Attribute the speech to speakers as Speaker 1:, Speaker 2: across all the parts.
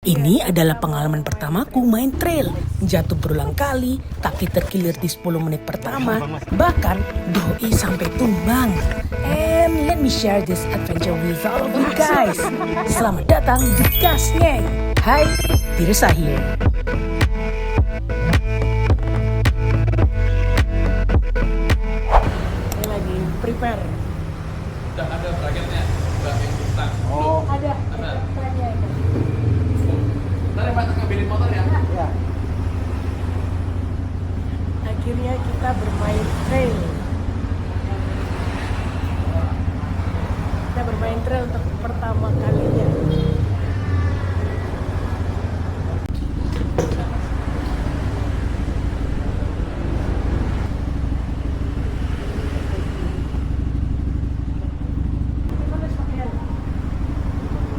Speaker 1: Ini adalah pengalaman pertamaku main trail. Jatuh berulang kali, kaki terkilir di 10 menit pertama, bahkan doi sampai tumbang. And let me share this adventure with all of you guys. Selamat datang di Gasnya. Hai, Tirsa here. Ini lagi prepare.
Speaker 2: Udah ada bracketnya, udah yang instan.
Speaker 1: Oh, ada.
Speaker 2: Ntar ya Pak, ngambilin motor ya?
Speaker 1: Ya. Akhirnya kita bermain trail. Kita bermain trail untuk pertama kalinya.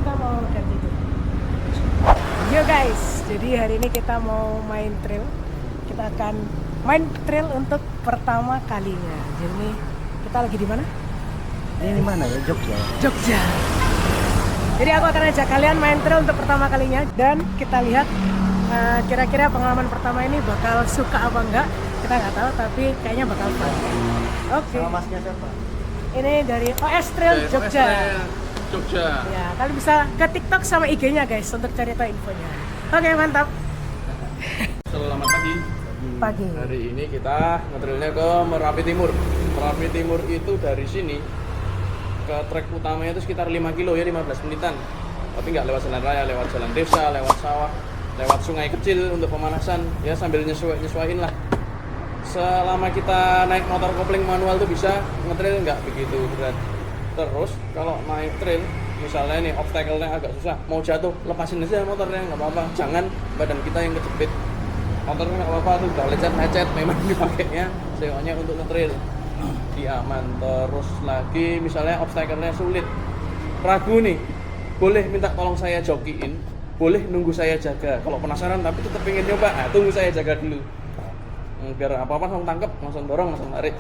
Speaker 1: Kita mau ganti dulu. Yo guys, jadi hari ini kita mau main trail. Kita akan main trail untuk pertama kalinya. Jadi kita lagi di mana?
Speaker 3: Ini di mana ya? Jogja.
Speaker 1: Jogja. Jadi aku akan ajak kalian main trail untuk pertama kalinya dan kita lihat kira-kira pengalaman pertama ini bakal suka apa enggak. Kita nggak tahu tapi kayaknya bakal fun. Oke.
Speaker 3: Sama masnya siapa?
Speaker 1: Ini dari OS Trail Jogja.
Speaker 2: Jogja.
Speaker 1: Ya, kalian bisa ke TikTok sama IG-nya guys untuk cari tahu infonya. Oke, mantap.
Speaker 2: Selamat pagi.
Speaker 1: Pagi.
Speaker 2: Hari ini kita ngetrailnya ke Merapi Timur. Merapi Timur itu dari sini ke trek utamanya itu sekitar 5 kilo ya, 15 menitan. Tapi nggak lewat jalan raya, lewat jalan desa, lewat sawah, lewat sungai kecil untuk pemanasan. Ya sambil nyesuaiin lah. Selama kita naik motor kopling manual tuh bisa ngetrail nggak begitu berat. Terus kalau naik trail misalnya nih obstacle-nya agak susah, mau jatuh lepasin aja motornya, nggak apa-apa. Jangan badan kita yang kejepit. Motornya nggak apa-apa tuh, udah lecet-lecet memang dipakainya sewanya untuk ngetrail. Dia aman. Terus lagi misalnya obstacle-nya sulit, ragu nih, boleh minta tolong saya jokiin, boleh nunggu saya jaga. Kalau penasaran tapi tetap pengen nyoba, tunggu saya jaga dulu. Biar apa-apa langsung tangkep, langsung dorong, langsung tarik.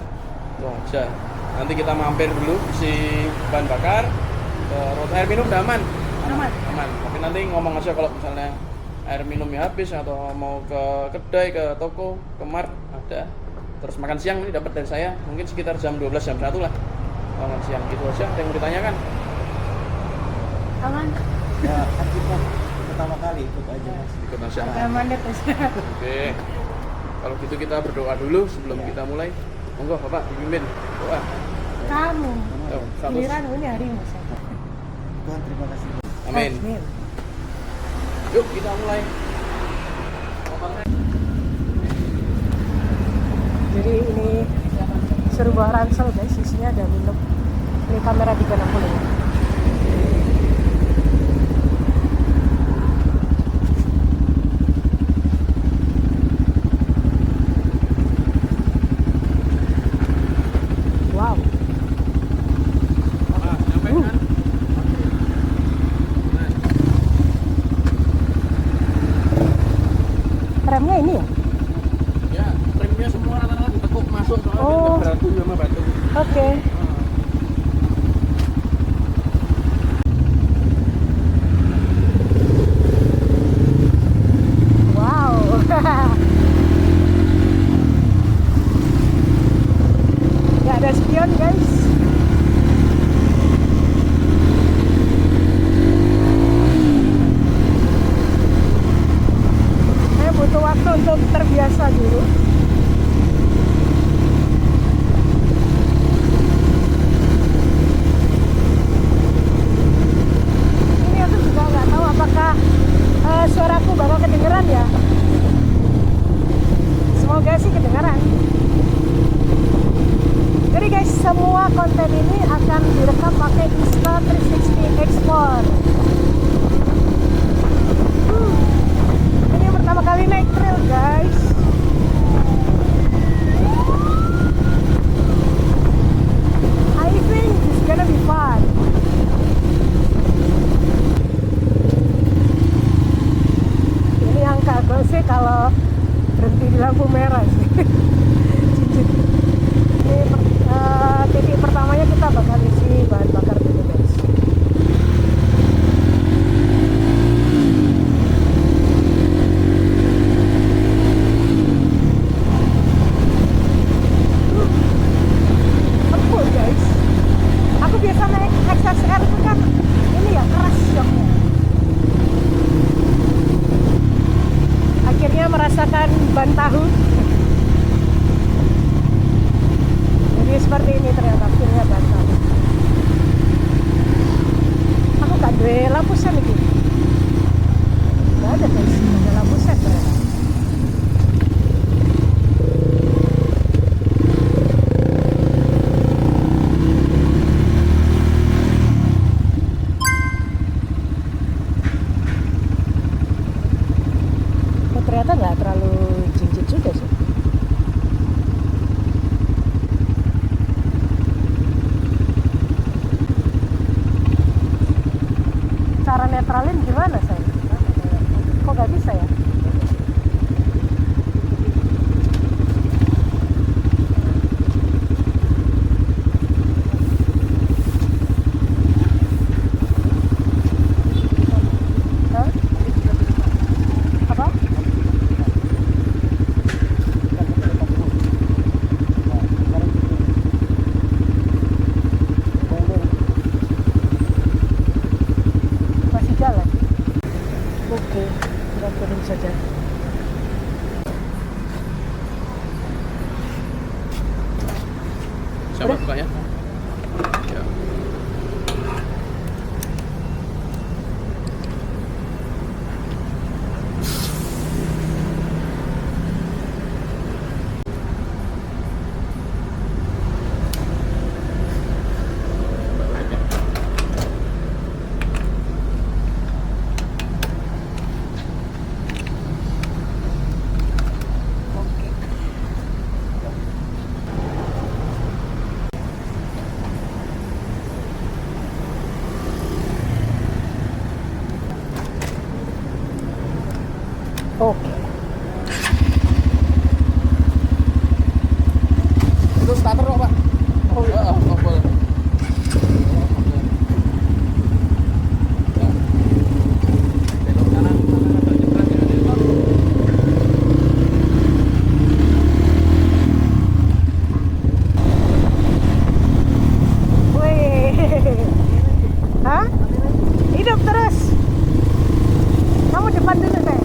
Speaker 2: Itu aja. Nanti kita mampir dulu isi bahan bakar, terus air minum udah aman. Aman. Tapi nanti ngomong aja kalau misalnya air minumnya habis atau mau ke kedai, ke toko, ke mart ada. Terus makan siang ini dapat dari saya mungkin sekitar jam 12 jam 1 lah. Makan siang itu aja. Ada yang mau ditanyakan?
Speaker 1: Aman.
Speaker 3: Ya, kan kita pertama kali ikut aja mas.
Speaker 2: Ikut aja.
Speaker 1: Aman deh.
Speaker 2: Oke. Kalau gitu kita berdoa dulu sebelum kita mulai. Monggo Bapak dipimpin doa.
Speaker 1: Kamu.
Speaker 2: Oh,
Speaker 1: Giliran ini harimu.
Speaker 3: Tuhan terima kasih.
Speaker 2: Amin. Yuk kita mulai.
Speaker 1: Jadi ini sebuah ransel guys, isinya ada minum. Ini kamera 360. Wow.
Speaker 2: Nyampe kan?
Speaker 1: Remnya ini ya?
Speaker 2: Ya, remnya semua rata-rata ditekuk masuk soalnya
Speaker 1: Oh.
Speaker 2: batu sama batu.
Speaker 1: Oke. Wow. Gak ada spion guys. Saya butuh waktu untuk terbiasa dulu. Ini aku juga nggak tahu apakah suaraku bakal kedengeran ya. Semoga sih kedengeran. Jadi guys, semua konten ini akan direkam pakai Insta360 Export. Ini yang pertama kali naik trail guys. I think it's gonna be fun. Ini angka gue sih kalau berhenti di lampu merah sih. Cincin. Ini titik pertamanya kita bakal isi bahan bakar dulu guys. ternyata nggak terlalu jinjit juga sih. Cara netralin gimana saya? Kok nggak bisa ya? Hah? Apa? Masih jalan? Oke, kita turun saja.
Speaker 2: Siapa
Speaker 1: Udah?
Speaker 2: bukanya? Ya.
Speaker 1: Oke.
Speaker 2: Itu starter kok, Pak.
Speaker 1: Oh, iya.
Speaker 2: Boleh. Ya. Belok kanan, agak jepret ya, di depan.
Speaker 1: Wih. Hah? Hidup terus. Kamu depan dulu, saya.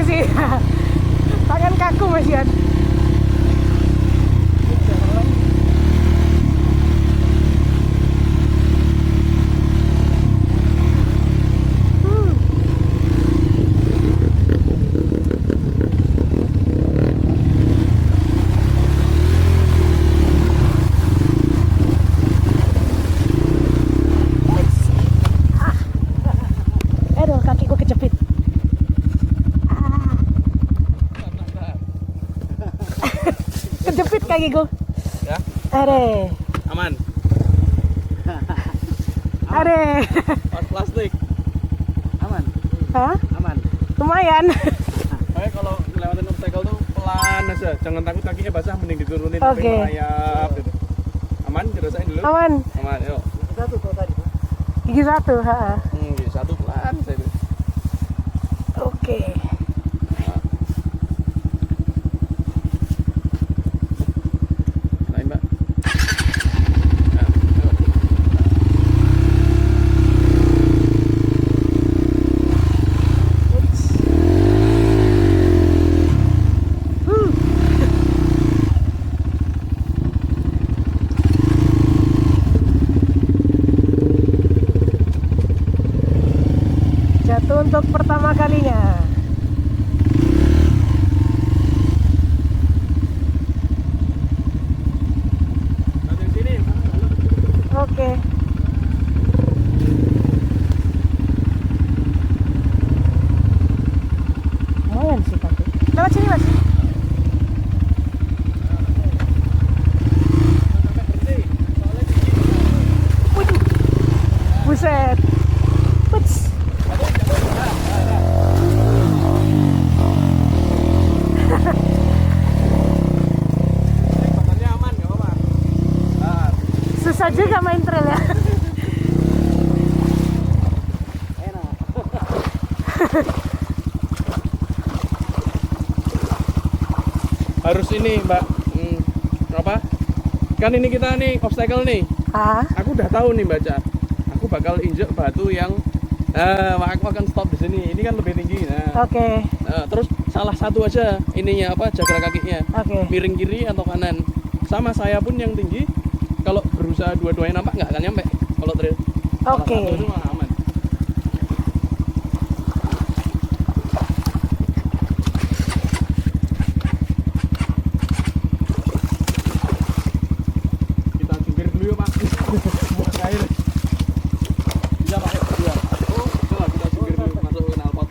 Speaker 1: ke sini. Tangan kaku Mas Yan. Aduh, kakiku kejepit. Kejepit kakiku.
Speaker 2: Ya,
Speaker 1: Are.
Speaker 2: aman.
Speaker 1: Are.
Speaker 2: Pas plastik.
Speaker 3: Aman,
Speaker 1: Hah?
Speaker 3: aman.
Speaker 1: Lumayan.
Speaker 2: Makanya kalau ngelewatin obstacle tuh pelan aja, jangan takut kakinya basah, mending diturunin
Speaker 1: Oke.
Speaker 2: sampai merayap gitu. Aman, dirasain dulu.
Speaker 1: Aman.
Speaker 2: Aman, yuk.
Speaker 3: Satu tuh tadi.
Speaker 1: Gigi satu, ha.
Speaker 2: Satu pelan saya itu.
Speaker 1: Oke.
Speaker 2: Lain, Mbak. Nah, yuk.
Speaker 1: Jatuh untuk pertama kalinya.
Speaker 2: Nanti sini.
Speaker 1: Oke. Lumayan sih kaki. Lewat sini Mas.
Speaker 2: Sampai berhenti. Soalnya tinggi.
Speaker 1: Waduh. Buset. Puts.
Speaker 2: Batannya aman, nggak apa-apa. Nah,
Speaker 1: Susah juga main trail ya.
Speaker 3: Enak.
Speaker 2: harus ini, Mbak. Apa? Kan ini kita nih obstacle nih.
Speaker 1: Ah,
Speaker 2: Aku udah tahu nih baca. Aku bakal injek batu yang aku akan stop di sini. Ini kan lebih tinggi. Nah,
Speaker 1: oke.
Speaker 2: terus salah satu aja ininya apa jaga kakinya.
Speaker 1: Oke.
Speaker 2: Miring kiri atau kanan. Sama saya pun yang tinggi. Kalau berusaha dua-duanya nampak nggak akan nyampe. Kalau trail. Salah
Speaker 1: Oke.
Speaker 2: satu itu mah aman. Kita jungkir dulu yuk, Pak. Buat air. Bisa, Pak. Yuk, dua. Oh, coba kita jungkir dulu masuk ke knalpot.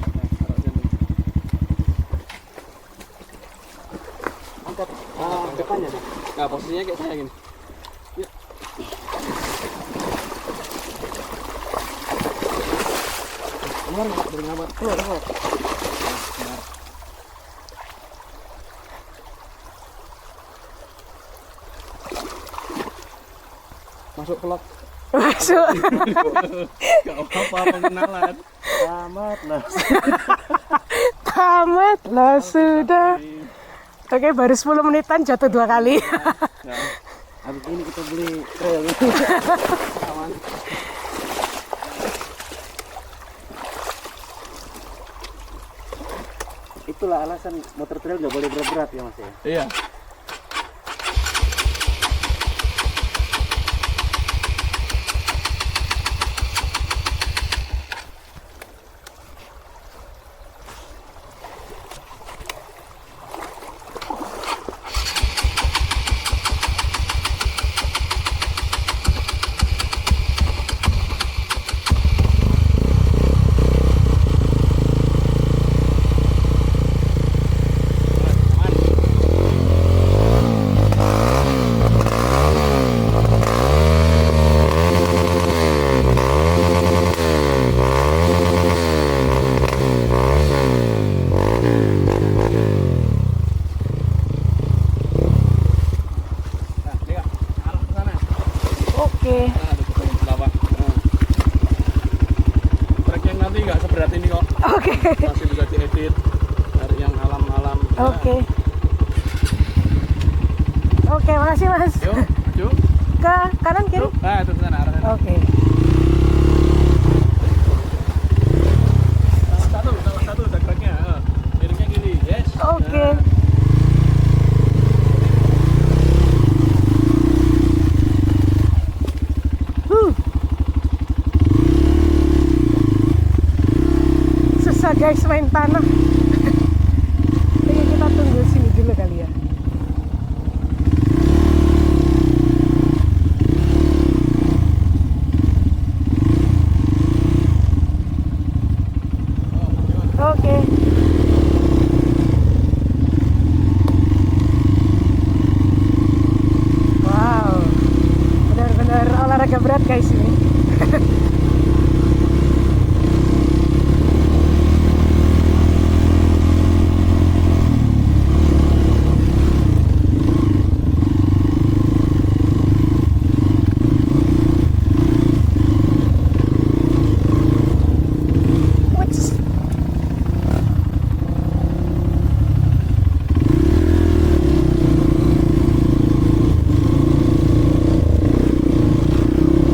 Speaker 2: Nah, taruh sini.
Speaker 3: Angkat depannya deh.
Speaker 2: Nah, posisinya kayak saya gini. Yuk. Keluar nggak dari knalpot? Keluar, keluar. Nah, benar. Masuk vlog.
Speaker 1: Masuk.
Speaker 2: Gak apa-apa pengenalan.
Speaker 3: Selamat lah.
Speaker 1: Tamat lah sudah. Oke, baru 10 menitan jatuh 2 kali.
Speaker 2: Nah,
Speaker 3: Habis ini kita beli trail.
Speaker 2: aman.
Speaker 3: Itulah alasan motor trail nggak boleh berat-berat ya Mas ya.
Speaker 2: Iya. masih bisa diedit dari yang alam-alam.
Speaker 1: Oke. Oke, makasih Mas.
Speaker 2: Yuk, maju.
Speaker 1: Ke kanan kiri?
Speaker 2: Nah, itu sana arahnya.
Speaker 1: Oke. Susah guys main tanah. Jadi kita tunggu sini dulu kali ya. Oke. Wow, benar-benar olahraga berat guys ini.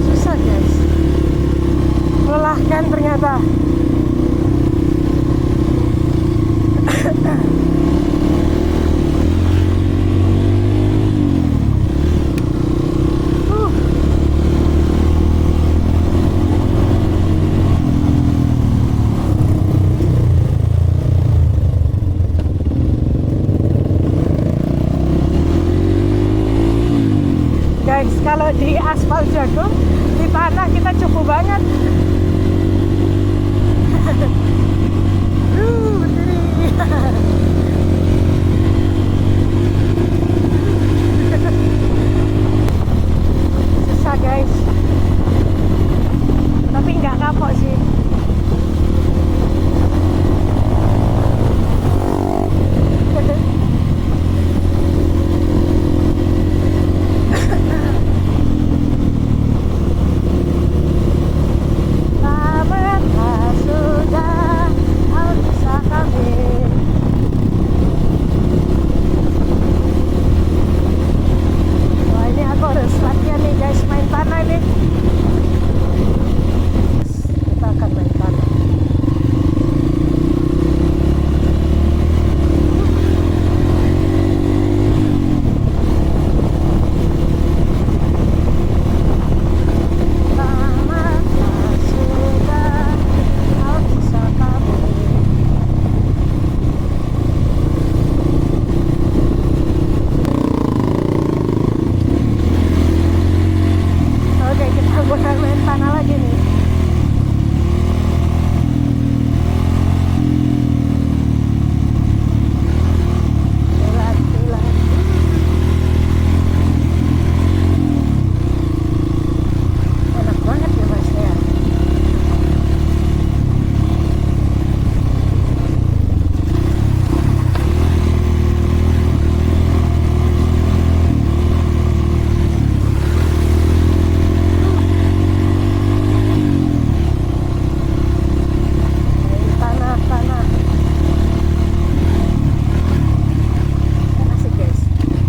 Speaker 1: Susah guys, melelahkan ternyata. Guys, kalau di aspal jagung, di tanah kita cukup banget. Berdiri. Susah guys, tapi nggak kapok sih. Tamatlah sudah, kau bisa kami. Wah, ini aku harus latihan nih guys, main tanah nih. Kita akan main tanah. Tamatlah sudah, kau bisa kami. Oke, kita bakal main tanah lagi nih. Jalan, jalan. Enak banget ya mas ya. Main tanah-tanah. Asik guys,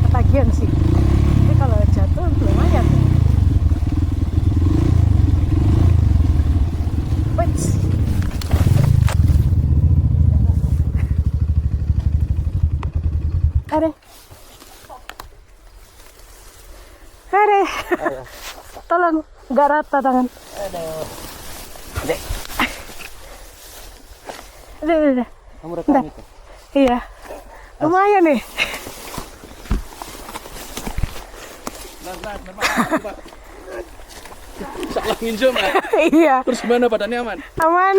Speaker 1: ketagihan sih. Tapi kalau jatuh lumayan. Wait. Are. Are. Tolong, nggak rata tangan. Udah.
Speaker 3: Kamu rekam itu.
Speaker 1: Iya. Lumayan nih.
Speaker 2: Salah nginjam ya.
Speaker 1: Iya,
Speaker 2: Terus gimana, badannya aman?
Speaker 1: aman.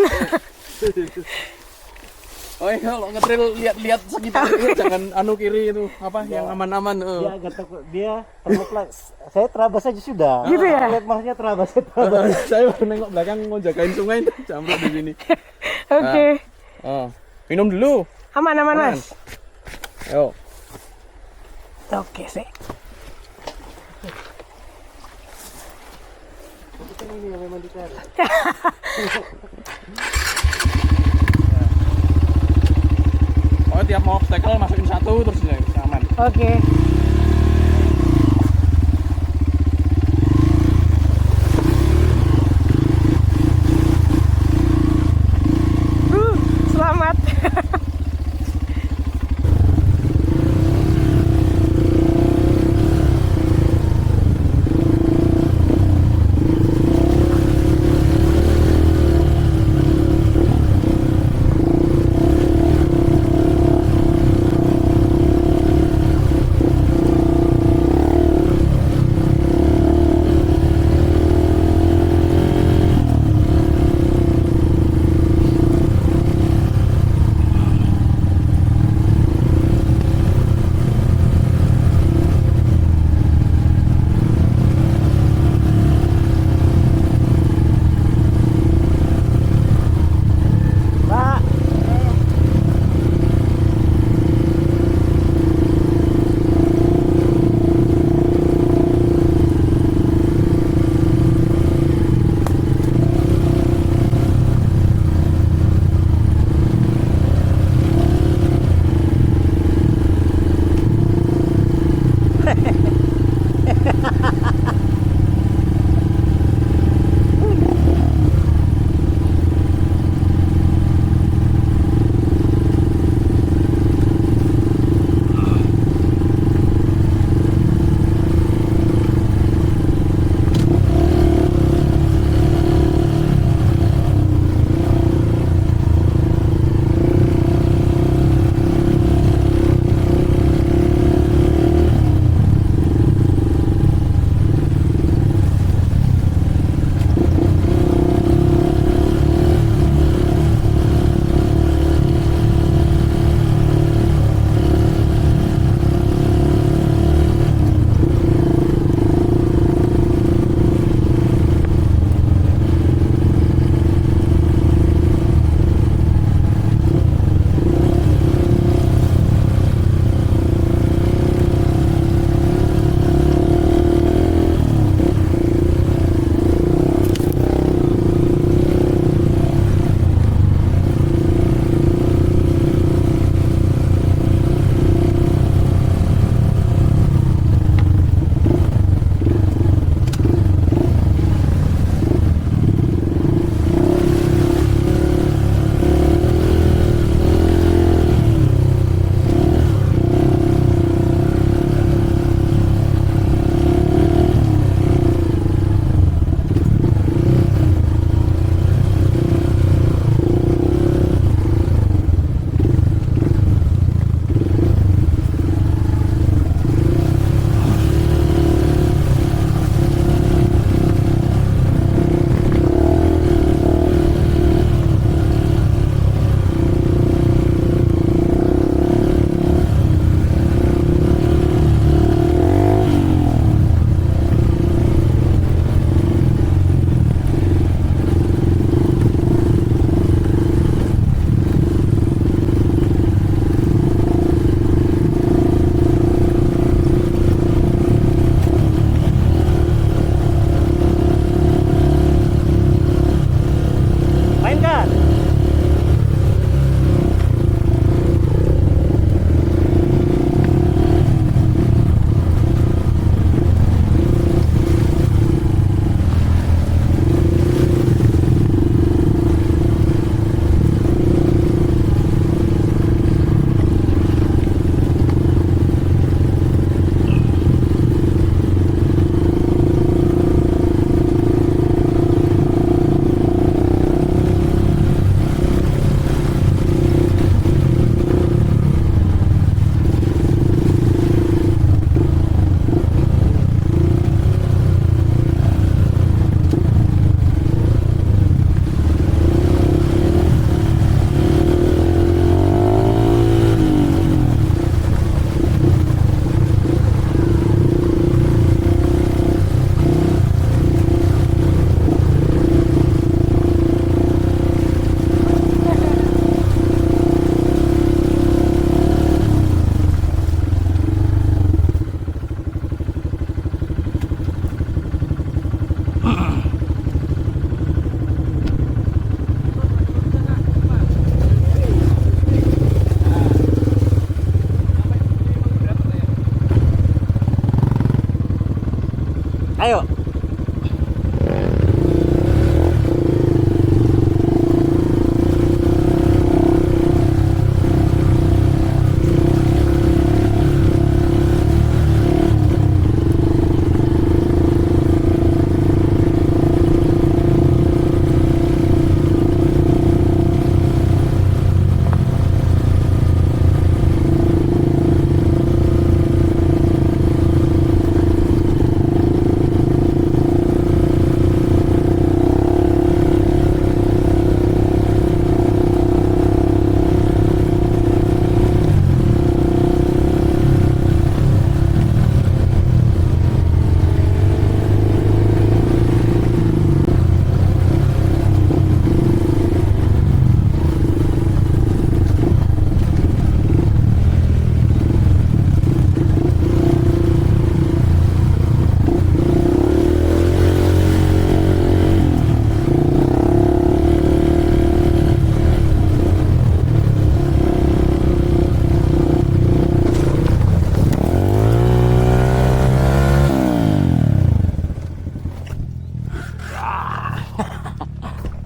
Speaker 2: Oh iya, kalau ngetrail lihat-lihat sekitar itu, jangan anu kiri itu apa yang aman-aman.
Speaker 3: Dia agak takut, dia terlepas. Saya terabas aja sudah.
Speaker 1: Gitu ya?
Speaker 3: Lihat masnya terabas, saya terabas.
Speaker 2: Saya baru nengok belakang mau jagain sungai, jamret di sini.
Speaker 1: Oke.
Speaker 2: Oh, minum dulu.
Speaker 1: Aman,
Speaker 2: Aman.
Speaker 1: Mas.
Speaker 2: Yo.
Speaker 1: Oke, sih.
Speaker 3: Kan ini yang memang dicari.
Speaker 2: Oh, tiap mau obstacle masukin satu terus ya, aman.
Speaker 1: Oke. Selamat.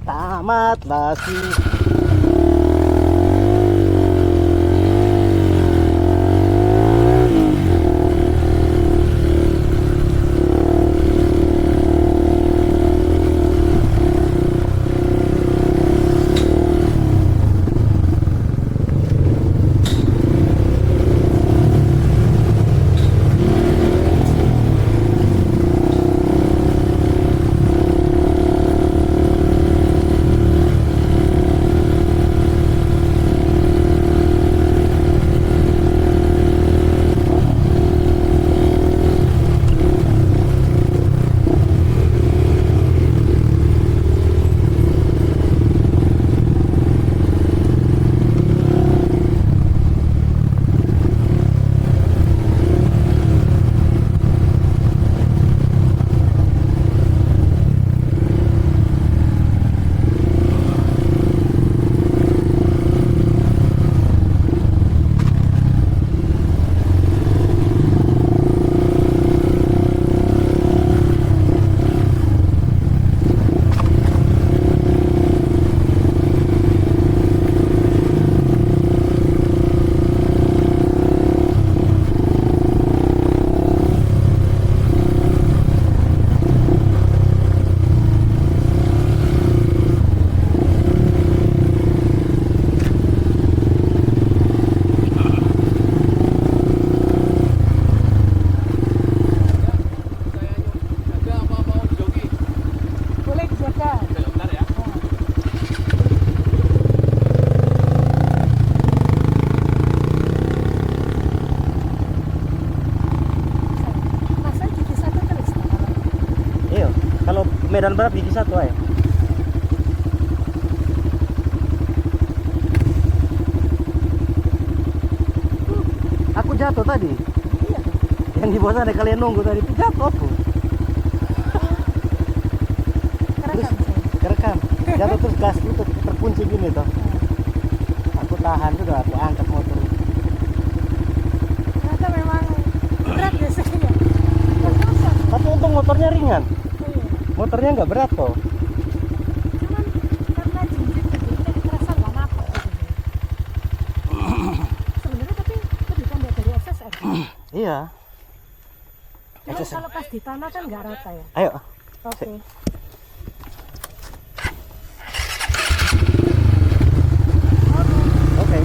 Speaker 3: Tamatlah sih.
Speaker 1: Boleh dijaga.
Speaker 2: Bentar ya.
Speaker 1: Masa gigi satu terus sekarang?
Speaker 3: Iya, kalau Medan Barat gigi satu aja. Aku jatuh tadi.
Speaker 1: Iya.
Speaker 3: Yang di bawah sana kalian nunggu tadi itu jatuh aku.
Speaker 1: Kerekam saya.
Speaker 3: Kerekam. Jatuh terus gas itu terkunci gini toh. Aku tahan sudah aku angkat motor.
Speaker 1: Ternyata memang berat biasanya. Terasa.
Speaker 3: Tapi untung motornya ringan.
Speaker 1: Iya.
Speaker 3: Motornya nggak berat toh.
Speaker 1: Cuman karena jinjit gitu, kita terasa nggak napok gitu. Sebenarnya tapi lebih pendek dari SSR.
Speaker 3: Iya.
Speaker 1: Cuman kalau pas di tanah kan nggak rata ya.
Speaker 3: Ayo.
Speaker 1: Oke.
Speaker 3: Oke.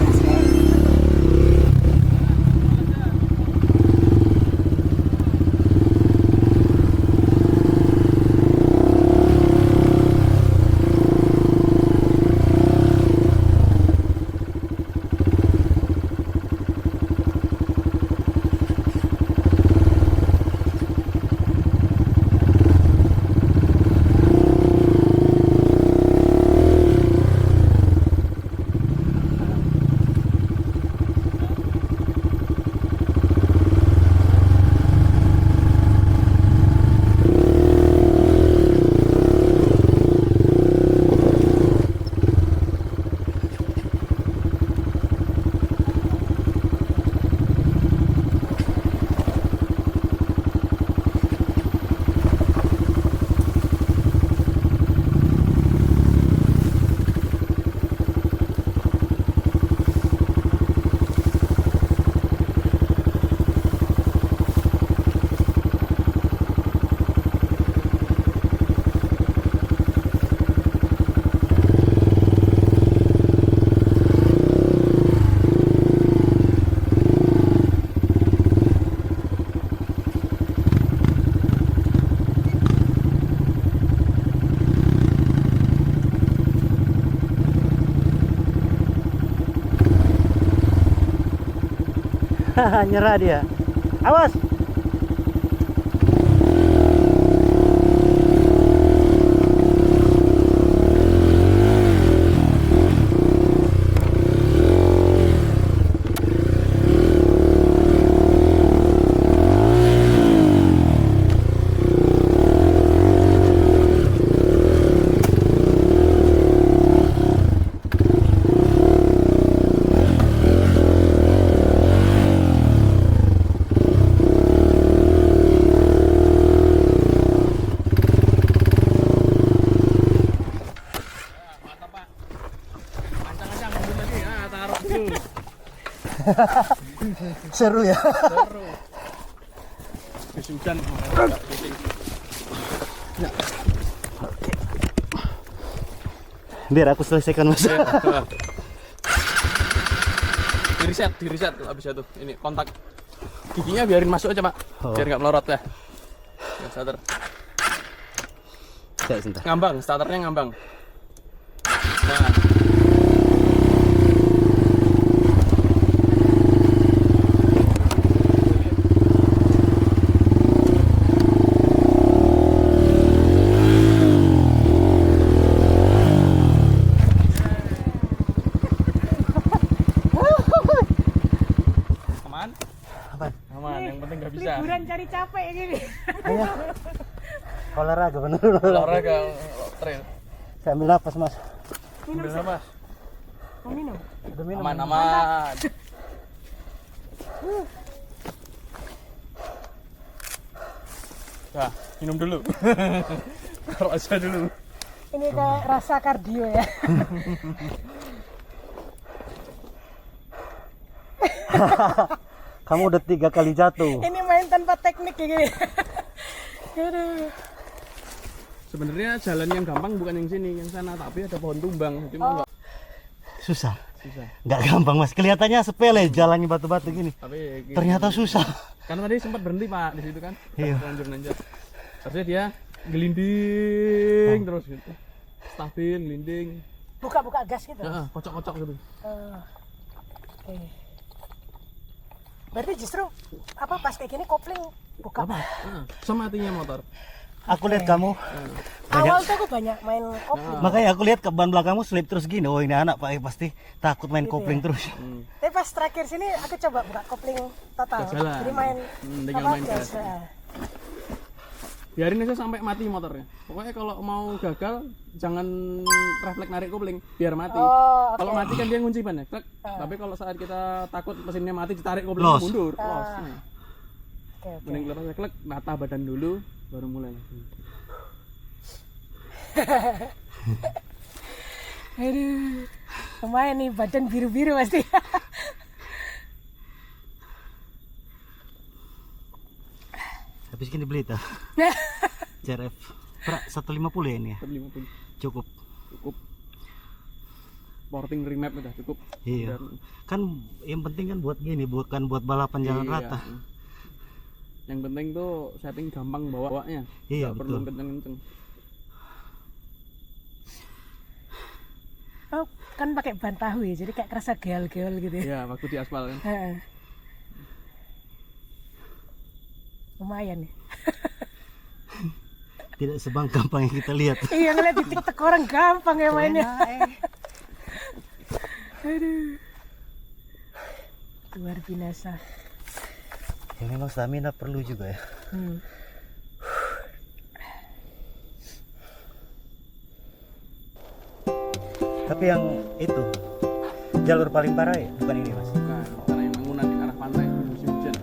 Speaker 3: Nyerah dia. Awas. Seru ya.
Speaker 2: Seru. Habis hujan kemarin agak meeting.
Speaker 3: Biar aku selesaikan mas.
Speaker 2: Di reset habis itu. Ini kontak giginya biarin masuk aja, Pak. Biar nggak melorot ya. Ya, starter.
Speaker 3: Sebentar.
Speaker 2: Ngambang, starternya ngambang. Nah. Aman?
Speaker 3: Apa?
Speaker 2: Aman, yang penting nggak bisa.
Speaker 1: Liburan cari capek gini.
Speaker 3: Iya. Olahraga bener.
Speaker 2: Olahraga, trail.
Speaker 3: Saya ambil napas mas.
Speaker 2: Ambil nafas.
Speaker 1: Mau minum?
Speaker 3: Udah minum.
Speaker 2: Aman. Nah, minum dulu. Rasa dulu.
Speaker 1: Ini kayak rasa kardio ya.
Speaker 3: Kamu udah 3 kali jatuh.
Speaker 1: Ini main tanpa teknik kayak gini. Aduh.
Speaker 2: Sebenarnya jalan yang gampang bukan yang sini, yang sana, tapi ada pohon tumbang. Cuma nggak
Speaker 3: Susah.
Speaker 2: susah.
Speaker 3: Nggak gampang mas. Kelihatannya sepele jalannya batu-batu gini.
Speaker 2: Tapi
Speaker 3: Ternyata susah.
Speaker 2: karena tadi sempat berhenti Pak di situ kan.
Speaker 3: Iya.
Speaker 2: Lanjut. Harusnya dia gelinding terus gitu. Stabil, gelinding.
Speaker 1: Buka-buka gas gitu.
Speaker 2: Ya, kocok-kocok gitu.
Speaker 1: Oke. Berarti justru apa pas kayak gini kopling buka.
Speaker 2: Apa? Sematinya motor.
Speaker 3: Aku lihat kamu.
Speaker 1: Awal tuh aku banyak main kopling.
Speaker 3: Makanya aku lihat ke ban belakangmu slip terus gini. Oh ini anak pak pasti takut main kopling terus.
Speaker 1: Tapi pas terakhir sini aku coba buka kopling total.
Speaker 2: Gak jalan.
Speaker 1: Jadi main
Speaker 2: Tinggal
Speaker 1: apa
Speaker 2: main
Speaker 1: gas.
Speaker 2: gas. Biarin aja sampai mati motornya. Pokoknya kalau mau gagal jangan refleks narik kopling biar mati.
Speaker 1: Oh, oke.
Speaker 2: Kalau mati kan dia ngunci ban ya. Klek. Tapi kalau saat kita takut mesinnya mati ditarik kopling
Speaker 3: Los.
Speaker 2: mundur. Los. Nah,
Speaker 1: Oke, oke.
Speaker 2: mending lepas klek, nata badan dulu baru mulai.
Speaker 1: Aduh. Lumayan nih badan biru-biru pasti.
Speaker 3: Habis gini beli tuh. CRF. Pra 150 ya ini ya.
Speaker 2: 150
Speaker 3: Cukup.
Speaker 2: cukup. Porting remap udah cukup.
Speaker 3: Iya.
Speaker 2: Dan-
Speaker 3: Kan yang penting kan buat gini, bukan buat balapan jalan
Speaker 2: Iya.
Speaker 3: rata.
Speaker 2: Yang penting tuh setting gampang bawanya.
Speaker 3: Iya,
Speaker 2: Nggak perlu
Speaker 3: betul.
Speaker 2: kenceng-kenceng.
Speaker 1: Oh, kan pakai ban tahu ya, jadi kayak kerasa geol-geol gitu ya.
Speaker 2: Iya, waktu di aspal kan.
Speaker 1: Heeh. Lumayan nih.
Speaker 3: Tidak sebang gampang yang kita lihat.
Speaker 1: Iya ngeliat di TikTok orang gampang ya mainnya. Aduh. Luar biasa.
Speaker 3: Ya memang stamina perlu juga ya. Tapi yang itu jalur paling parah ya, bukan ini mas.
Speaker 2: Bukan, karena yang Mangunan di arah pantai musim hujan.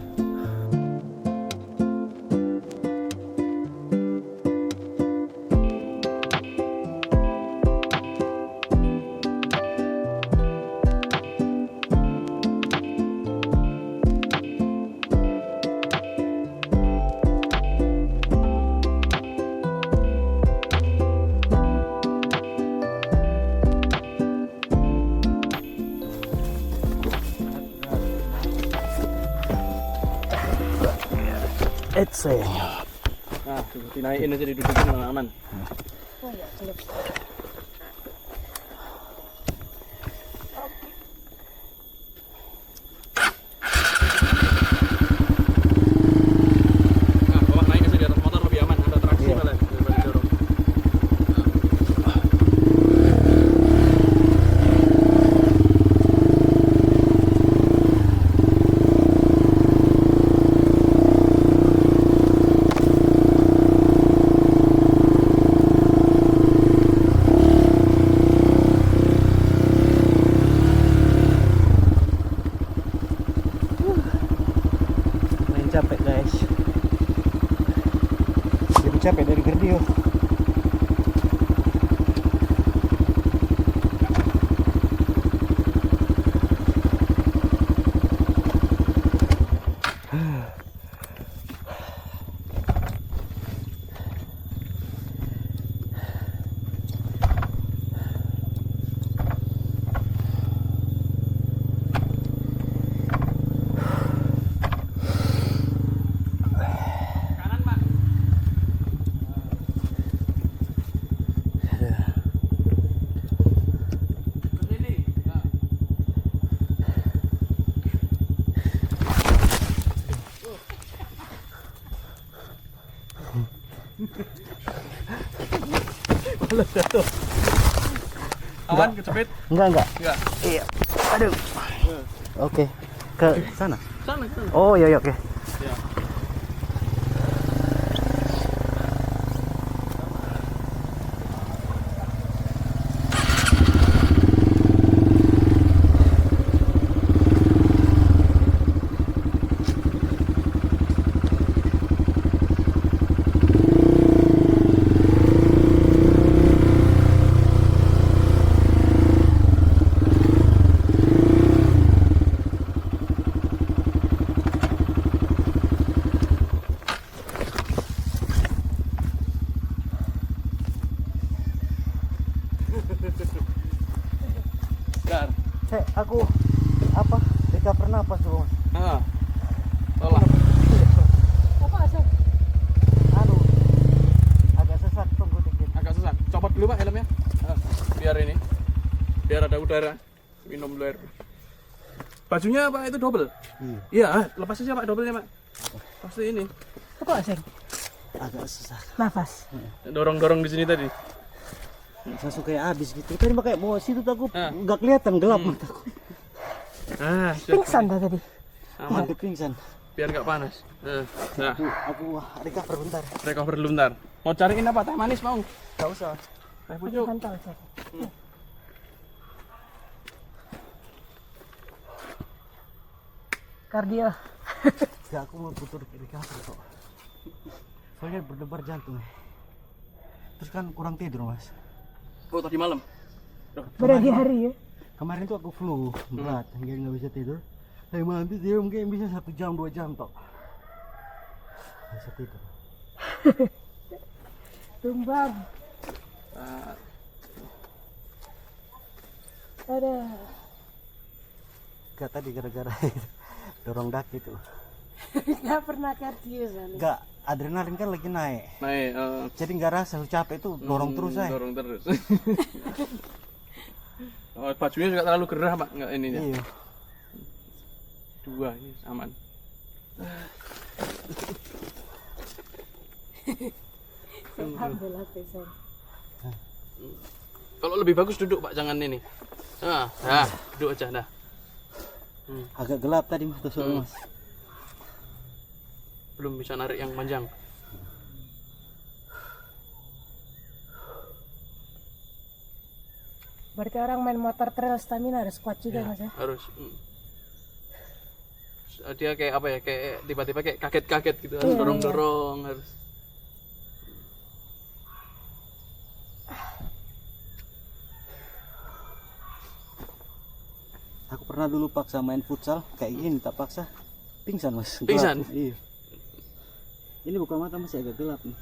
Speaker 2: Nah, dinaikin aja didudukin malah aman.
Speaker 1: Oh ya, jelek.
Speaker 2: Nah, bawa naik aja di atas motor lebih aman, ada traksi malah daripada dorong. Aman kejepit?
Speaker 3: Enggak.
Speaker 2: Enggak.
Speaker 3: Iya. Aduh. Oke. Ke sana.
Speaker 2: Sana, sana.
Speaker 3: Oh iya oke.
Speaker 2: Ya. Bentar.
Speaker 3: Aku apa? Recover napas dulu.
Speaker 2: Ah. Tolak.
Speaker 1: Apa asal?
Speaker 3: Anu. Agak sesak tunggu dikit.
Speaker 2: Agak sesak. Copot dulu Pak helmnya. Ah, biar ini. Biar ada udara. Minum dulu air. Bajunya Pak itu double. Iya, lepas aja Pak doublenya Pak. Pasti ini.
Speaker 1: Apa asal?
Speaker 3: Agak sesak.
Speaker 1: Nafas.
Speaker 2: Dorong-dorong di sini tadi.
Speaker 3: Langsung kayak habis gitu. Tadi pakai bawa situ tuh aku
Speaker 2: Ah.
Speaker 3: nggak kelihatan gelap mataku.
Speaker 2: Ah,
Speaker 1: Pingsan dah tadi.
Speaker 2: aman.
Speaker 3: Hampir pingsan.
Speaker 2: Biar nggak panas. Nah,
Speaker 3: Aku recover bentar.
Speaker 2: recover dulu bentar. Mau cariin apa? Teh manis mau?
Speaker 3: Gak usah.
Speaker 2: Teh pucuk.
Speaker 1: Pantau saya. Kardio.
Speaker 3: Gak, aku mau butuh recover kok. Soalnya berdebar jantung. Terus kan kurang tidur mas.
Speaker 2: Oh, tadi malam.
Speaker 1: Beragi hari ya.
Speaker 3: Kemarin tuh aku flu berat, hingga nggak bisa tidur. Saya mandi dia mungkin bisa 1 jam 2 jam tok. Nggak bisa tidur.
Speaker 1: Tumbang.
Speaker 2: Ah,
Speaker 1: Ada.
Speaker 3: Gak tadi gara-gara dorong daki tuh.
Speaker 1: Nggak pernah kardio sana.
Speaker 3: Gak, adrenalin kan lagi naik.
Speaker 2: naik.
Speaker 3: Jadi nggak rasa capek tuh dorong terus saya.
Speaker 2: Dorong terus. Oh, bajunya juga terlalu gerah Pak, nggak ininya.
Speaker 3: Iya.
Speaker 2: Dua ini aman.
Speaker 1: Alhamdulillah pesan.
Speaker 2: Kalau lebih bagus duduk Pak, jangan ini. Duduk aja dah.
Speaker 3: Agak gelap tadi mas, tuh soalnya, mas.
Speaker 2: Belum bisa narik yang panjang.
Speaker 1: Berarti orang main motor trail stamina harus kuat juga mas ya.
Speaker 2: Harus. Dia kayak apa ya? Kayak tiba-tiba kayak kaget-kaget gitu, harus dorong-dorong harus.
Speaker 3: Aku pernah dulu paksa main futsal kayak gini, tak paksa pingsan mas. Gelap.
Speaker 2: Pingsan?
Speaker 3: Iya. Ini buka mata masih agak gelap nih.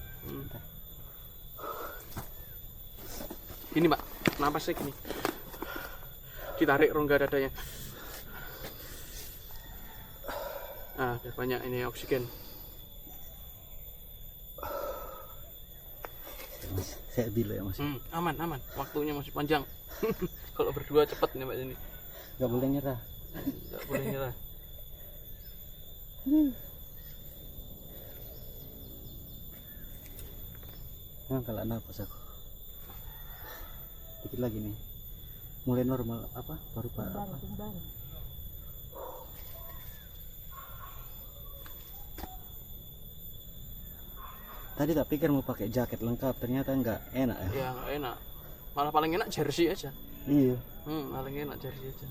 Speaker 2: Gini Pak, napasnya gini. Ditarik rongga dadanya. Biar banyak ini oksigen.
Speaker 3: Mas, saya dulu ya mas.
Speaker 2: Aman, aman. Waktunya masih panjang. Kalau berdua cepat nih Pak ini.
Speaker 3: Gak boleh nyerah.
Speaker 2: Nggak boleh nyerah.
Speaker 3: Nah, kalau napas aku. Dikit lagi nih. Mulai normal apa? Baru apa?
Speaker 1: Tumbang.
Speaker 3: Tadi tak pikir mau pakai jaket lengkap, ternyata nggak enak ya.
Speaker 2: Ya nggak enak. Malah paling enak jersey aja.
Speaker 3: Iya.
Speaker 2: Paling enak jersey aja.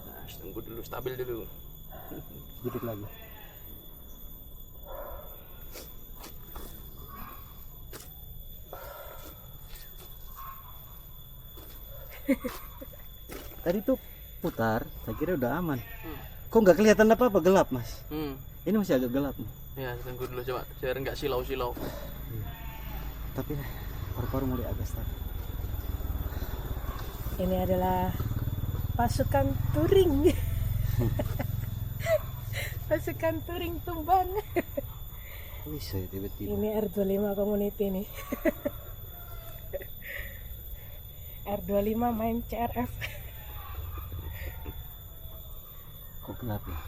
Speaker 2: Nah, tunggu dulu, stabil dulu.
Speaker 3: Dikit lagi. Tadi tuh putar, saya kira udah aman. Kok nggak kelihatan apa-apa, gelap mas? Ini masih agak gelap nih.
Speaker 2: Ya, tunggu dulu coba, biar nggak silau-silau.
Speaker 3: Tapi paru-paru mulai agak stabil.
Speaker 1: Ini adalah pasukan touring. Pasukan touring Tumbang.
Speaker 3: Bisa ya tiba-tiba.
Speaker 1: Ini R25 community nih. R25 main CRF.
Speaker 3: Kok gelap ya?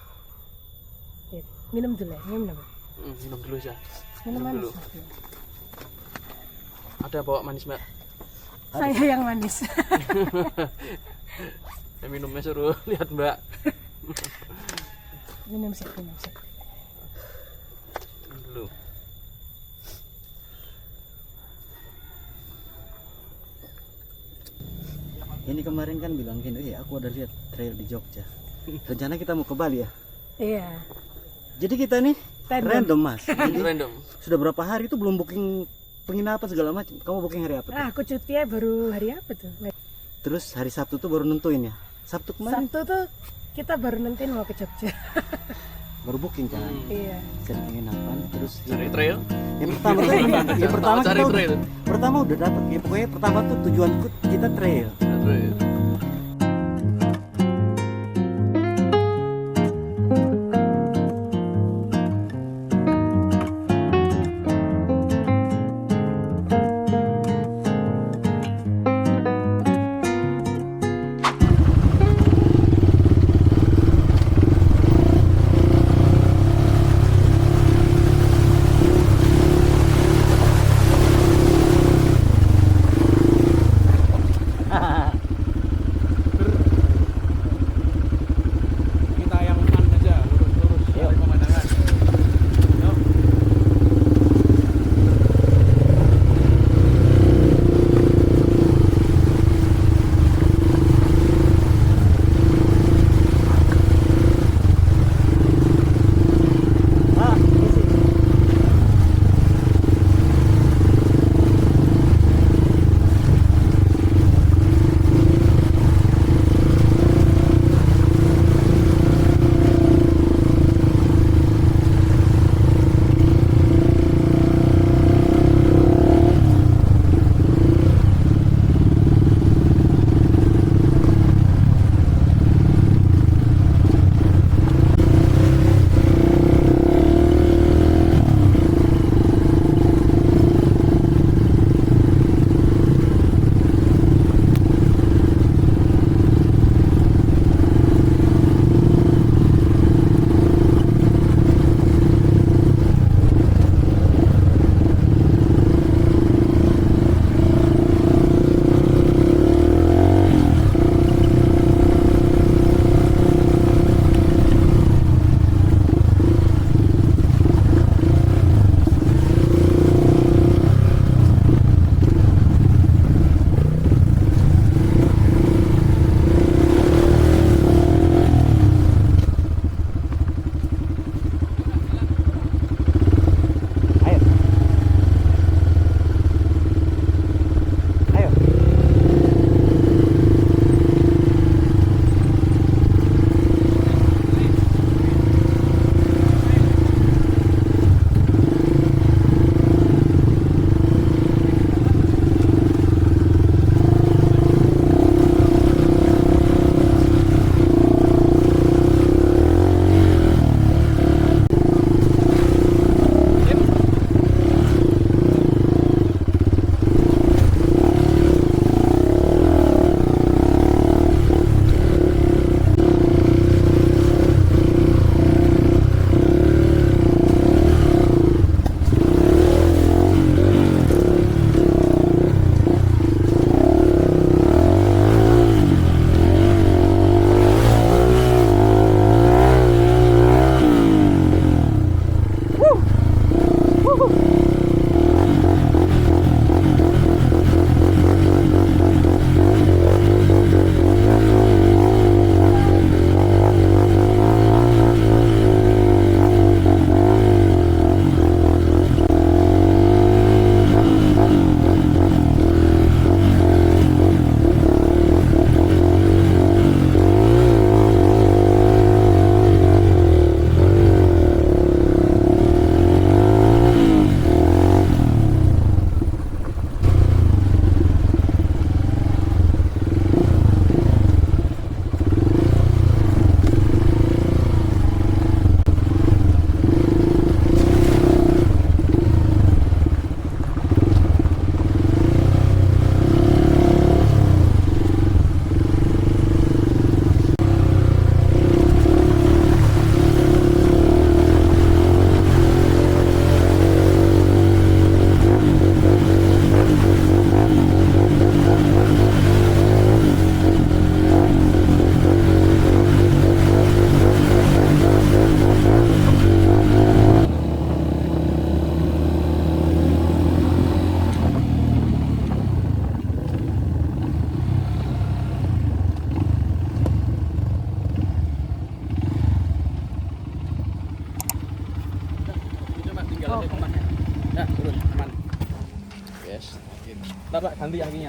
Speaker 1: Minum dulu ya, minum.
Speaker 2: Minum dulu ya.
Speaker 4: Minum manis.
Speaker 2: dulu. Ada bawa manis mbak?
Speaker 4: Saya yang manis.
Speaker 2: Ya, minumnya suruh lihat mbak.
Speaker 4: minum sih, minum sih.
Speaker 2: Minum dulu.
Speaker 3: Ini kemarin kan bilang gini, aku ada lihat trail di Jogja. Rencana kita mau ke Bali ya.
Speaker 4: Iya.
Speaker 3: Jadi kita nih random mas. Jadi
Speaker 2: Random.
Speaker 3: sudah berapa hari itu belum booking penginapan segala macam. Kamu booking hari apa? Tuh?
Speaker 4: Aku cuti ya baru hari apa tuh?
Speaker 3: Terus hari Sabtu tuh baru nentuin ya. Sabtu kemarin
Speaker 4: Sabtu tuh kita baru nentuin mau ke Jogja.
Speaker 3: baru booking kan.
Speaker 4: Iya.
Speaker 3: Cari penginapan terus
Speaker 2: Cari trail.
Speaker 3: yang pertama yang pertama
Speaker 2: Cari
Speaker 3: kita
Speaker 2: trail.
Speaker 3: pertama udah dapat. Ya, pokoknya pertama tuh tujuanku kita trail.
Speaker 2: Trail. Ntar Pak, ganti akinya.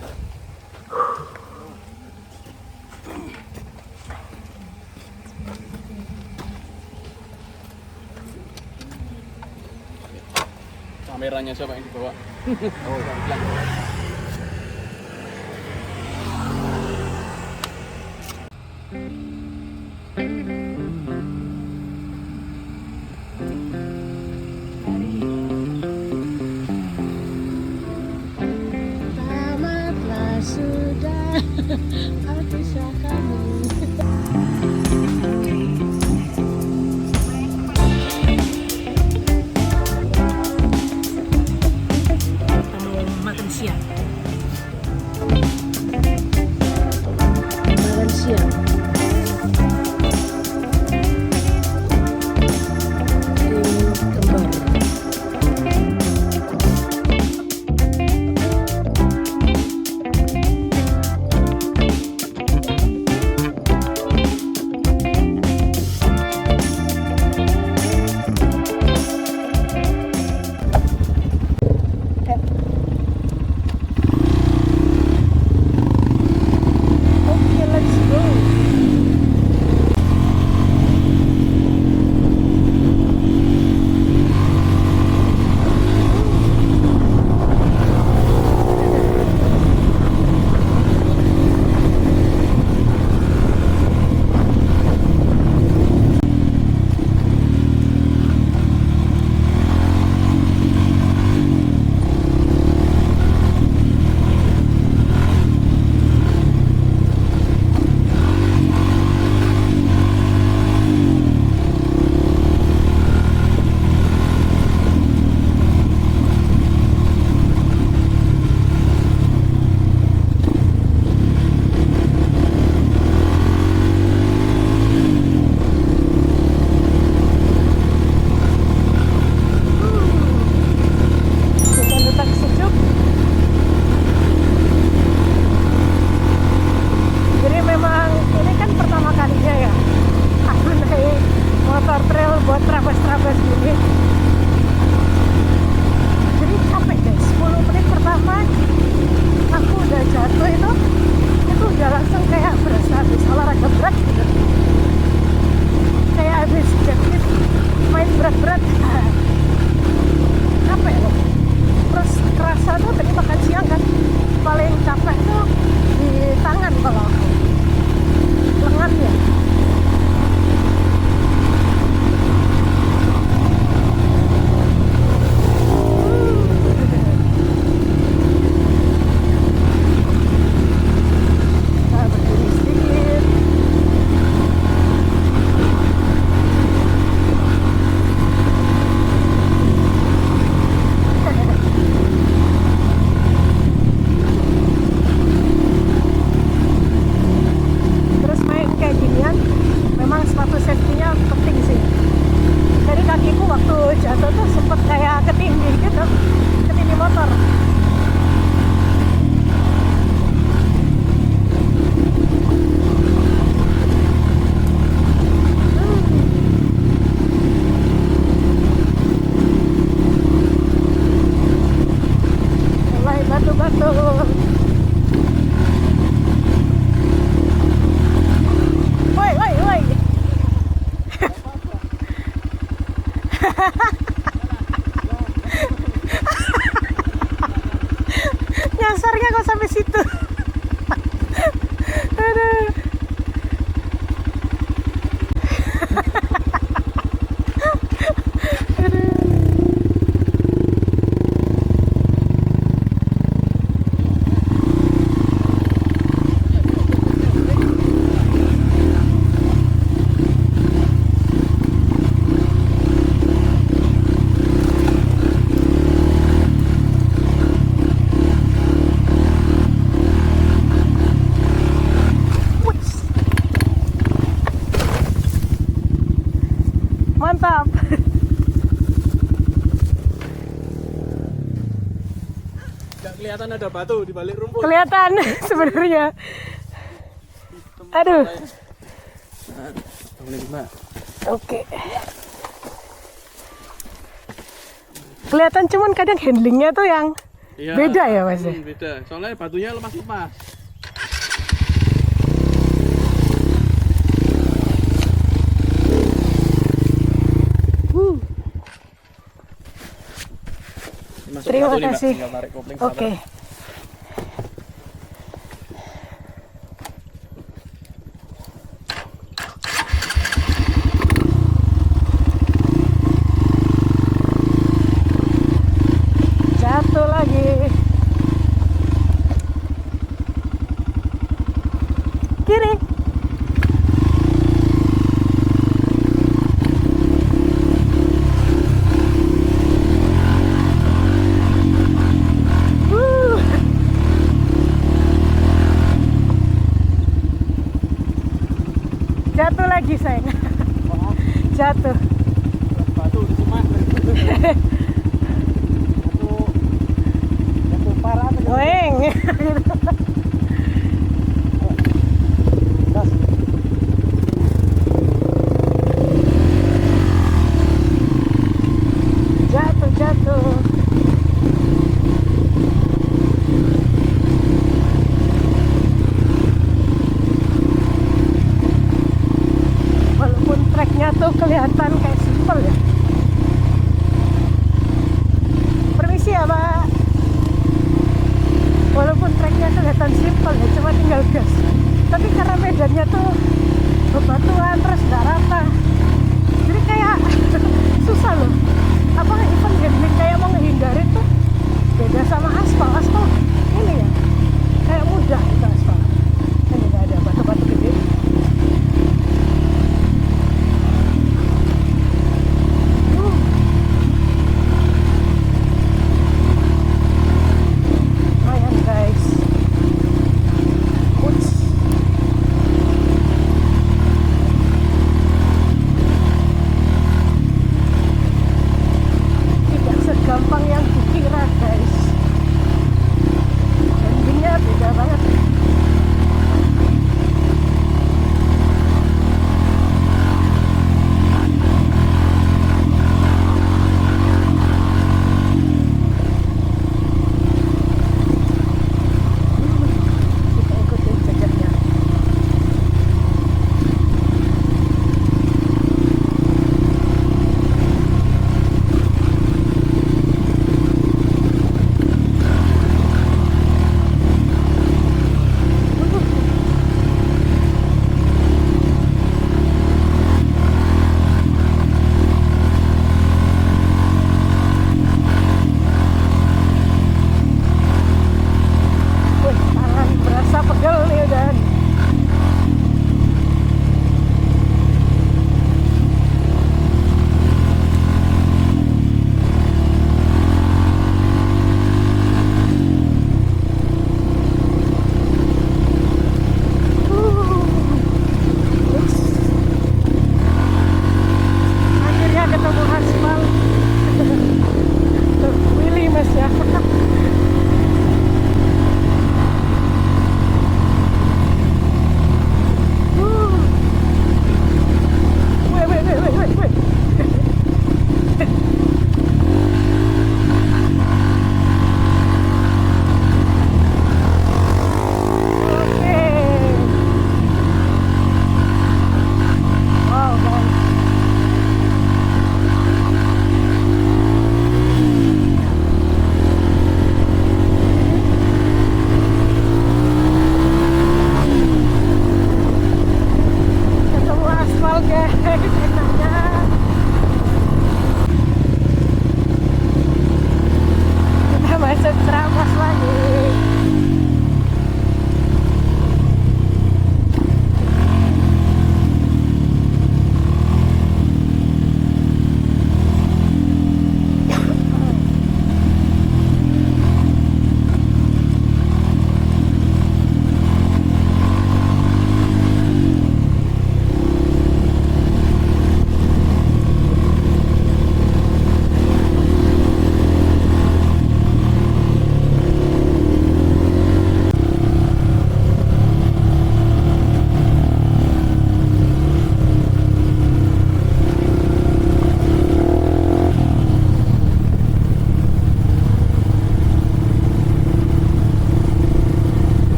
Speaker 2: Kameranya siapa yang dibawa? Oh, pelan.
Speaker 4: Tamatlah sudah, aku kamu.
Speaker 1: Kita mau makan siang.
Speaker 4: Makan siang.
Speaker 1: Kembar.
Speaker 4: Okay, let's go. Kita letak sejuk. Jadi memang ini kan pertama kalinya ya aku naik motor trail buat trabas-trabas gini. Jadi capek guys, 10 menit pertama aku udah jatuh itu udah langsung kayak berasa habis olahraga berat gitu. Kayak habis jatuh main berat-berat. Capek loh. Terus kerasa tuh tadi makan siang kan paling capek tuh di tangan kalau aku. Lengannya. Kita berdiri sedikit. Terus main kayak ginian memang sepatu safety-nya penting sih. Jadi kakiku waktu jatuh tuh sempet kayak ketindih gitu, ketindih motor. Mulai batu-batu. Woi, woi, woi. Nyasarnya kok sampai situ. Aduh. Mantap.
Speaker 2: Gak kelihatan ada batu di balik rumput.
Speaker 4: Kelihatan sebenarnya. Aduh.
Speaker 2: Boleh, Mbak.
Speaker 4: Oke. Kelihatan cuman kadang handlingnya tuh yang
Speaker 2: Iya.
Speaker 4: Beda ya Mas?
Speaker 2: Beda. Soalnya batunya lepas-lepas. Masuk
Speaker 4: Terima
Speaker 2: batu nih, Mbak.
Speaker 4: kasih.
Speaker 2: Tinggal tarik kopling
Speaker 4: Oke.
Speaker 2: sabar.
Speaker 4: Jatuh lagi. Kiri. Wuh. Jatuh lagi sayang. Jatuh.
Speaker 3: Batu di semua. Jatuh parah apa
Speaker 4: Weng.
Speaker 3: gas?
Speaker 4: Jatuh, jatuh. Walaupun treknya tuh kelihatan kayak simpel ya. Permisi ya Pak. Walaupun treknya kelihatan simpel ya, cuma tinggal gas. Tapi karena medannya tuh bebatuan terus nggak rata, jadi kayak susah loh. Apa even handling kayak mau ngehindarin tuh beda sama aspal. Aspal ini ya kayak mudah gitu aspal. Ini nggak ada batu-batu gede. Lumayan guys. Uts.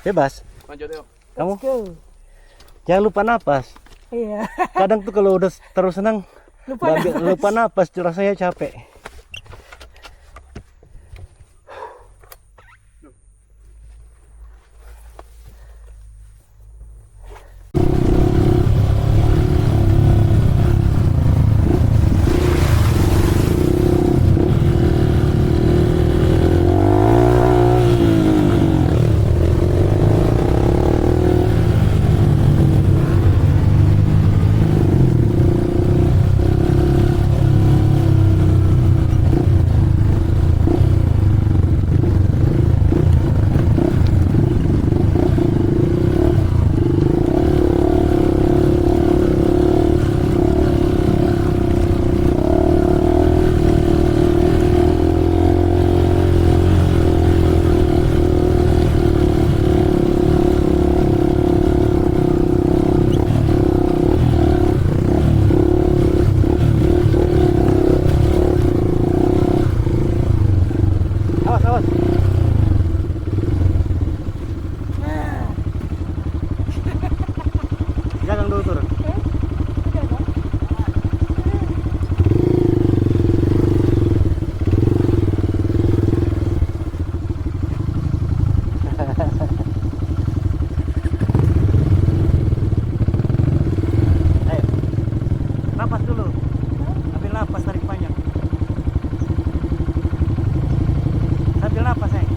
Speaker 3: Bebas.
Speaker 2: Lanjut yuk.
Speaker 3: Kamu
Speaker 4: Go.
Speaker 3: jangan lupa napas.
Speaker 4: Iya.
Speaker 3: Kadang tuh kalau udah terus senang
Speaker 4: Lupa
Speaker 3: lupa napas, rasanya capek. Awas, awas. Jangan dulu turun. Ayo. Napas dulu. Ambil napas, tarik panjang. Ambil napas, sayang.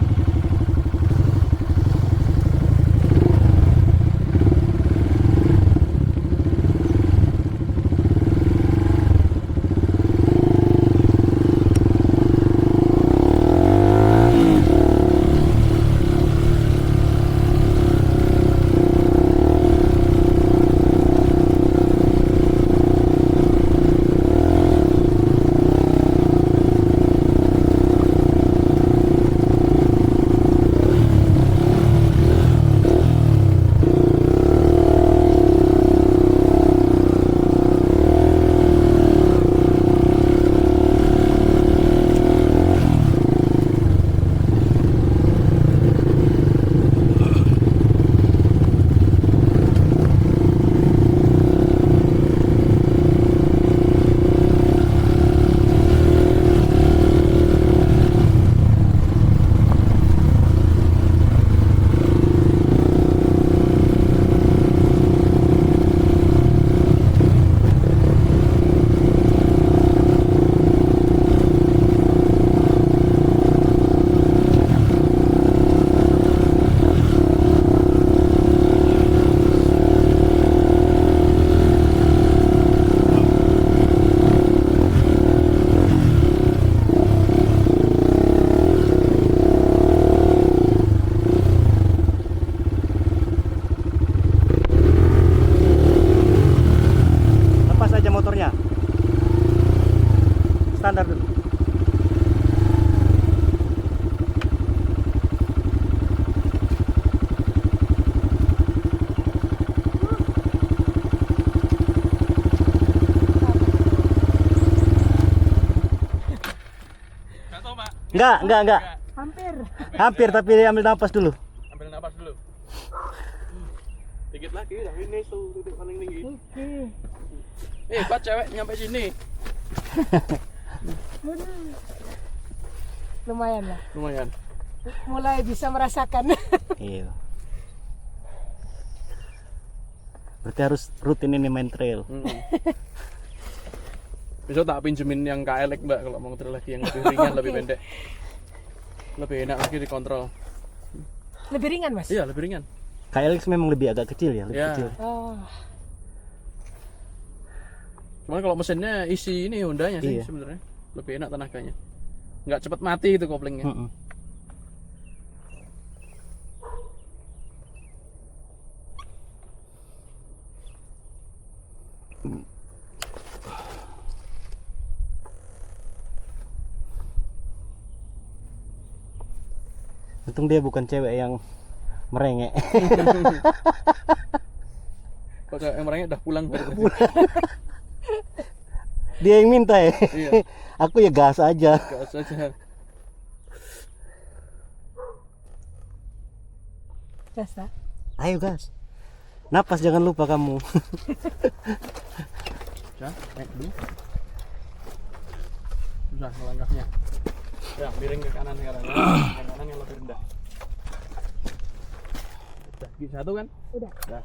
Speaker 3: Lepas aja motornya. Standar dulu.
Speaker 2: Nggak tahu, Pak.
Speaker 3: Enggak.
Speaker 4: Hampir.
Speaker 3: Hampir, tapi ambil napas dulu.
Speaker 2: Ambil napas dulu. Dikit lagi, tapi ini tuh titik paling tinggi.
Speaker 4: Oke.
Speaker 2: Pak, cewek nyampe sini.
Speaker 4: Lumayan lah.
Speaker 2: Lumayan.
Speaker 4: Mulai bisa merasakan.
Speaker 3: Iya. Berarti harus rutin ini main trail.
Speaker 2: Besok tak pinjemin yang KLX, Mbak, kalau mau trail lagi yang lebih ringan, lebih pendek. Lebih enak lagi dikontrol.
Speaker 4: Lebih ringan, Mas?
Speaker 2: Iya, lebih ringan.
Speaker 3: KLX memang lebih agak kecil ya, lebih
Speaker 2: Ya.
Speaker 3: kecil.
Speaker 4: Oh.
Speaker 2: Cuman kalau mesinnya isi ini Hondanya sih
Speaker 3: Iya.
Speaker 2: sebenarnya. Lebih enak tenaganya. Nggak cepat mati itu koplingnya.
Speaker 3: Mm-mm. Untung dia bukan cewek yang merengek.
Speaker 2: Kalau cewek yang merengek udah pulang dari tadi.
Speaker 3: Dia yang minta ya.
Speaker 2: Iya.
Speaker 3: Aku ya gas aja.
Speaker 2: Gas aja.
Speaker 4: Gas, ah.
Speaker 3: Ayo gas. Napas jangan lupa kamu.
Speaker 2: Sudah, naik dulu. Sudah melangkahnya. Ya, miring ke kanan sekarang. Yang kanan yang lebih rendah. Udah, gigi satu kan?
Speaker 4: Udah.
Speaker 2: Udah.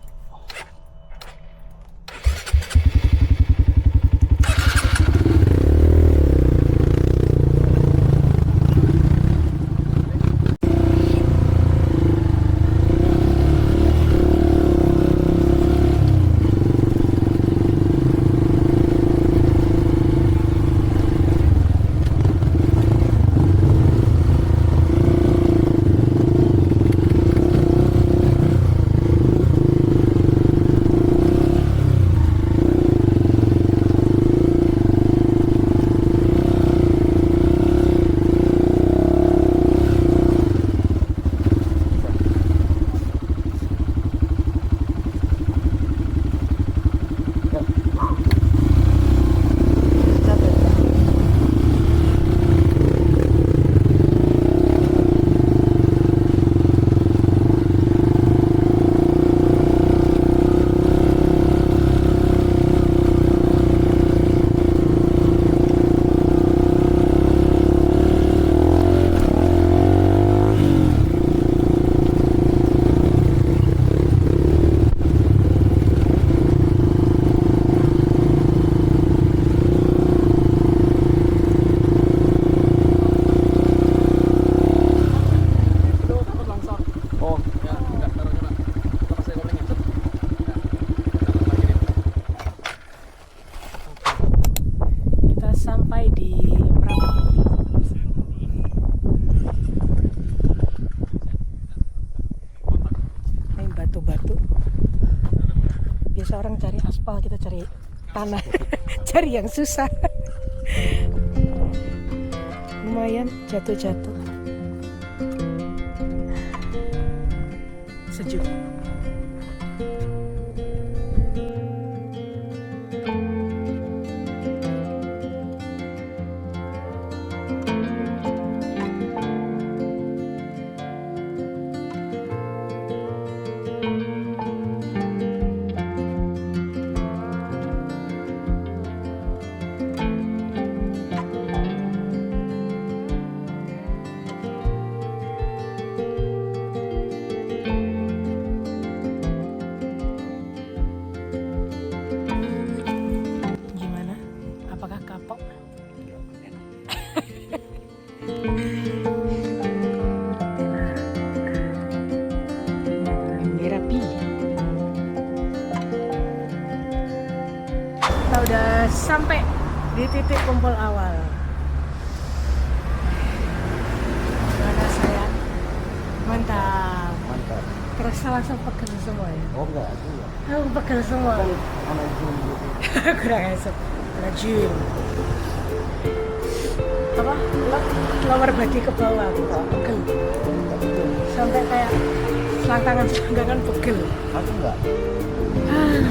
Speaker 4: Sampai di Merapi. Ini batu-batu. Biasa orang cari aspal, kita cari tanah. Cari yang susah. Lumayan jatuh-jatuh. Sejuk. Merapi. Kita udah sampai di titik kumpul awal. Gimana sayang? Mantap.
Speaker 3: Mantap.
Speaker 4: Terasa langsung pegel semua ya?
Speaker 3: Oh enggak, itu enggak.
Speaker 4: Aku pegel semua.
Speaker 3: Kan anak zoom gitu.
Speaker 4: Kurang esok. Rajin. Apa? Lower body ke bawah gitu. Pegel. Sampai kayak selangkangan pegel.
Speaker 3: Aku enggak.
Speaker 4: Ah.